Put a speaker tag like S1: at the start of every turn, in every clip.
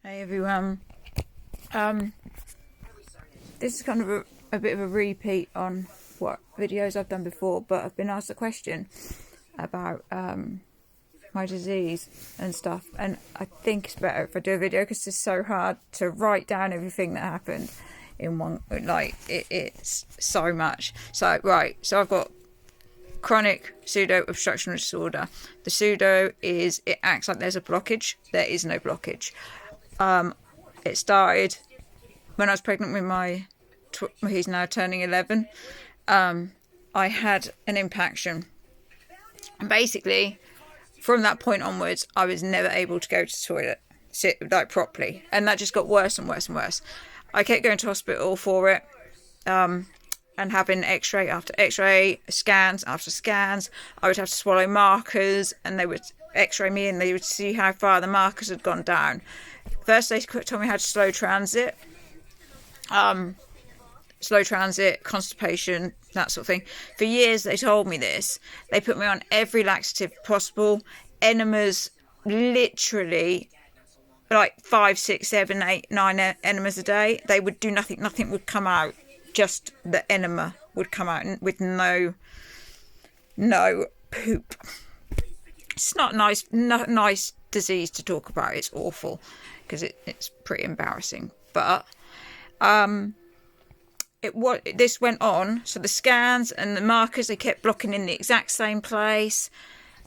S1: Hey everyone. Um, this is kind of a bit of a repeat on what videos I've done before, but I've been asked a question about my disease and stuff, and I think it's better if I do a video because it's so hard to write down everything that happened in one. Like it's so much. So I've got chronic pseudo obstructional disorder. The pseudo is it acts like there's a blockage. There is no blockage. It started when I was pregnant with he's now turning 11. I had an impaction. And basically, from that point onwards, I was never able to go to the toilet, sit like properly. And that just got worse and worse and worse. I kept going to hospital for it, and having x-ray after x-ray, scans after scans. I would have to swallow markers, and they would x-ray me and they would see how far the markers had gone down. First they told me how to slow transit, constipation, that sort of thing. For years they told me this. They put me on every laxative possible, enemas, literally like 5, 6, 7, 8, 9 enemas a day. They would do nothing would come out, just the enema would come out with no poop. It's not nice disease to talk about. It's awful because it's pretty embarrassing. But this went on. So the scans and the markers, they kept blocking in the exact same place.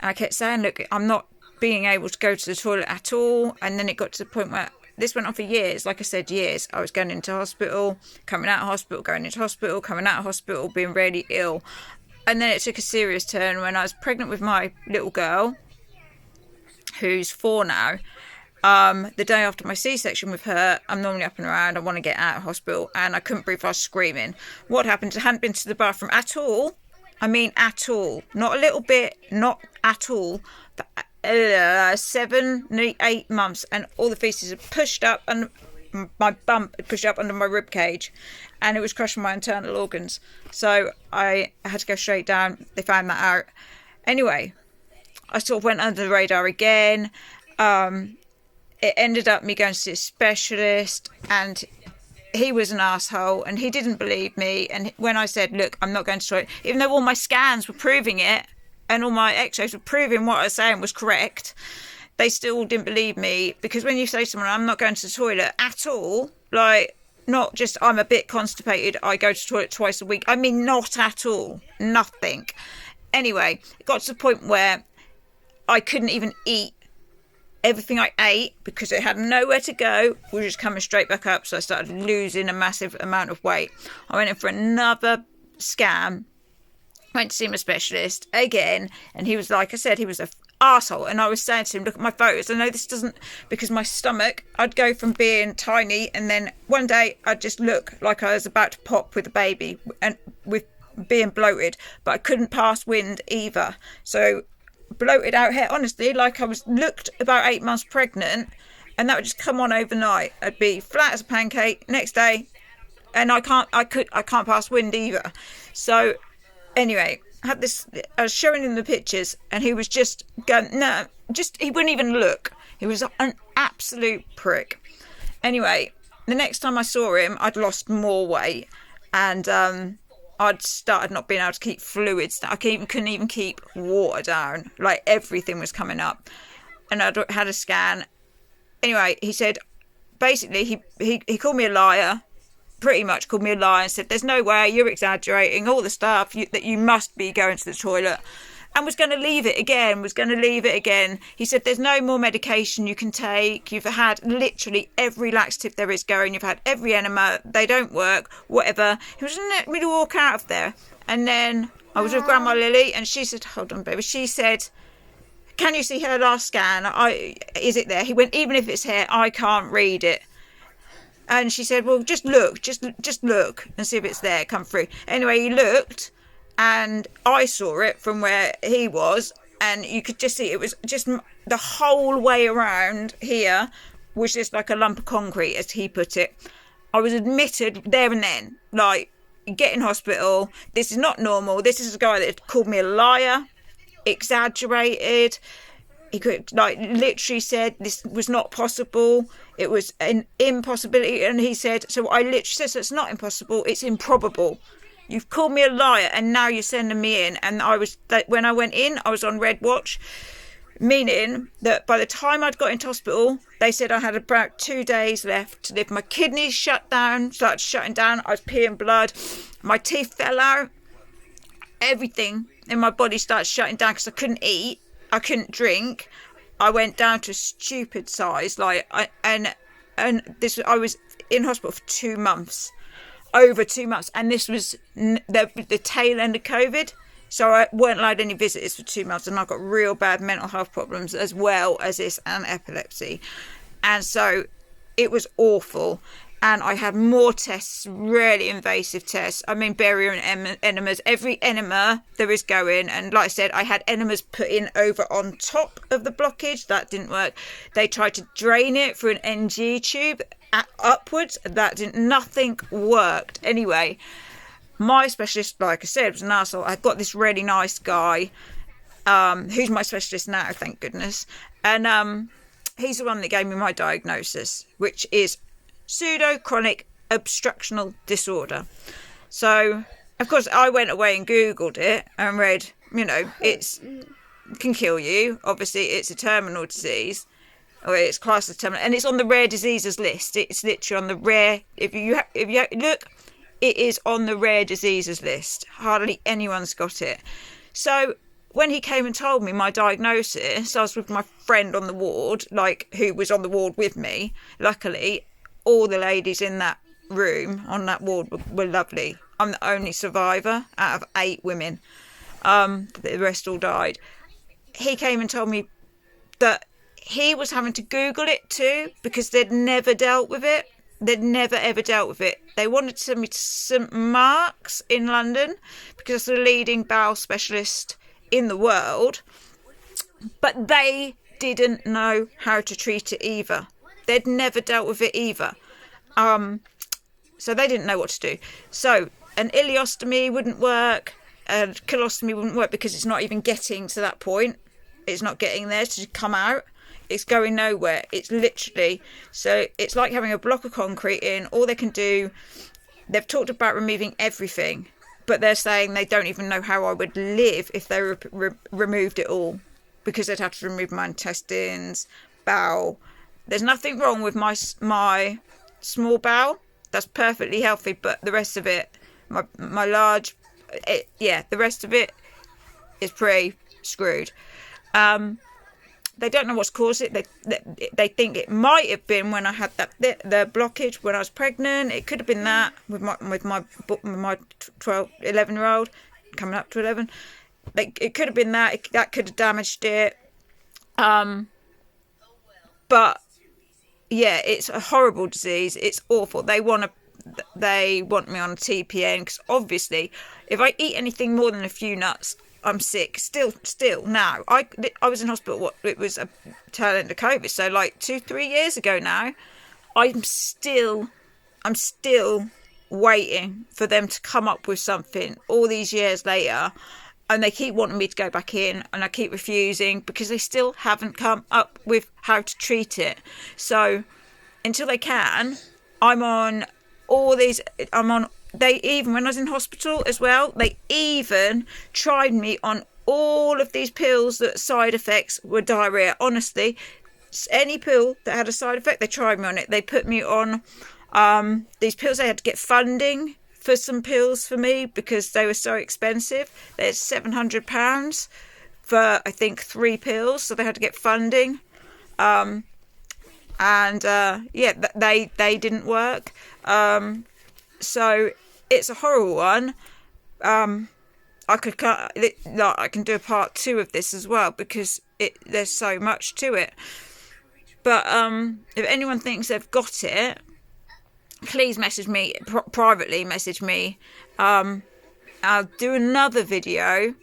S1: And I kept saying, look, I'm not being able to go to the toilet at all. And then it got to the point where this went on for years. Like I said, years. I was going into hospital, coming out of hospital, going into hospital, coming out of hospital, being really ill. And then it took a serious turn when I was pregnant with my little girl, who's 4 now. The day after my C-section with her, I'm normally up and around. I want to get out of hospital, and I couldn't breathe. I was screaming. What happened? I hadn't been to the bathroom at all. I mean, at all. Not a little bit, not at all. But 7, 8 months, and all the feces had pushed up, and my bump had pushed up under my rib cage, and it was crushing my internal organs. So I had to go straight down. They found that out. Anyway, I sort of went under the radar again. It ended up me going to see a specialist, and he was an asshole, and he didn't believe me. And when I said, look, I'm not going to toilet, even though all my scans were proving it, and all my x-rays were proving what I was saying was correct, they still didn't believe me. Because when you say to someone, I'm not going to the toilet at all, like, not just I'm a bit constipated, I go to the toilet twice a week. I mean, not at all. Nothing. Anyway, it got to the point where I couldn't even eat. Everything I ate, because it had nowhere to go, was just coming straight back up. So I started losing a massive amount of weight. I went in for another scan. Went to see my specialist again, and he was, like I said, he was an arsehole. And I was saying to him, look at my photos. I know this doesn't, because my stomach, I'd go from being tiny, and then one day I'd just look like I was about to pop with a baby, and with being bloated, but I couldn't pass wind either. So bloated out here, honestly, like I looked about 8 months pregnant, and that would just come on overnight. I'd be flat as a pancake next day, and I can't pass wind either. So anyway, I was showing him the pictures, and he was just going, no, he wouldn't even look. He was an absolute prick. Anyway, the next time I saw him, I'd lost more weight, and I'd started not being able to keep fluids. I couldn't even keep water down. Like, everything was coming up. And I'd had a scan. Anyway, he said, basically, he called me a liar. Pretty much called me a liar and said, there's no way, you're exaggerating, all the stuff, that you must be going to the toilet. And was going to leave it again. He said, there's no more medication you can take. You've had literally every laxative there is going. You've had every enema. They don't work, whatever. He was going to let me walk out of there. And then I was with Grandma Lily, and she said, hold on, baby. She said, can you see her last scan? Is it there? He went, even if it's here, I can't read it. And she said, well, just look and see if it's there, come through. Anyway, he looked, and I saw it from where he was, and you could just see it was just the whole way around here was just like a lump of concrete, as he put it. I was admitted there and then, like, get in hospital. This is not normal. This is a guy that called me a liar, exaggerated. He could, like, literally said this was not possible. It was an impossibility. And he said, so I literally said, so it's not impossible, it's improbable. You've called me a liar and now you're sending me in. And when I went in, I was on red watch, meaning that by the time I'd got into hospital, they said I had about 2 days left to live. My kidneys started shutting down. I was peeing blood. My teeth fell out. Everything in my body started shutting down because I couldn't eat. I couldn't drink. I went down to a stupid size. I was in hospital for 2 months. Over 2 months. And this was the tail end of COVID. So I weren't allowed any visitors for 2 months, and I got real bad mental health problems as well as this and epilepsy. And so it was awful. And I had more tests, really invasive tests. I mean, barium and enemas, every enema there is going. And like I said, I had enemas put in over on top of the blockage. That didn't work. They tried to drain it through an NG tube upwards. Nothing worked. Anyway, my specialist, like I said, was an arsehole. I've got this really nice guy who's my specialist now, thank goodness. And he's the one that gave me my diagnosis, which is pseudo-chronic obstructional disorder. So, of course, I went away and Googled it and read, it can kill you. Obviously, it's a terminal disease, or it's classed as terminal, and it's on the rare diseases list. It's literally on the rare. If you look, it is on the rare diseases list. Hardly anyone's got it. So when he came and told me my diagnosis, I was with my friend on the ward, who was on the ward with me. Luckily, all the ladies in that room on that ward were lovely. I'm the only survivor out of 8 women. The rest all died. He came and told me that he was having to Google it too because they'd never dealt with it. They'd never ever dealt with it. They wanted to send me to St Mark's in London because it's the leading bowel specialist in the world. But they didn't know how to treat it either. They'd never dealt with it either. So they didn't know what to do. So an ileostomy wouldn't work. A colostomy wouldn't work because it's not even getting to that point. It's not getting there to come out. It's going nowhere. It's literally, so it's like having a block of concrete in. All they can do, they've talked about removing everything, but they're saying they don't even know how I would live if they removed it all, because they'd have to remove my intestines, bowel. There's nothing wrong with my small bowel. That's perfectly healthy, but the rest of it, my large, the rest of it is pretty screwed. They don't know what's caused it. They think it might have been when I had the blockage when I was pregnant. It could have been that with my 11-year-old coming up to 11. It could have been that. That could have damaged it. But yeah, it's a horrible disease. It's awful. They want me on a TPN because obviously, if I eat anything more than a few nuts, I'm sick. Still now. I was in hospital. It was a tail end of COVID. So 2-3 years ago now. I'm still waiting for them to come up with something all these years later, and they keep wanting me to go back in, and I keep refusing because they still haven't come up with how to treat it. So until they can, I'm on all these. They even, when I was in hospital as well, they even tried me on all of these pills that side effects were diarrhea. Honestly, any pill that had a side effect, they tried me on it. They put me on these pills. They had to get funding for some pills for me because they were so expensive. They had £700 for, I think, 3 pills. So they had to get funding. They didn't work. So it's a horrible one. I can do a part 2 of this as well because there's so much to it. But if anyone thinks they've got it, please message me, privately message me. I'll do another video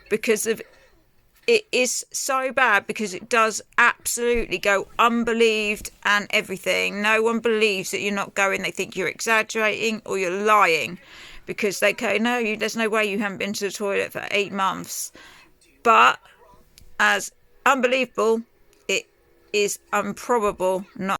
S1: because it is so bad because it does absolutely go unbelieved and everything. No one believes that you're not going. They think you're exaggerating or you're lying because they go, no, there's no way you haven't been to the toilet for 8 months. But as unbelievable. It is improbable not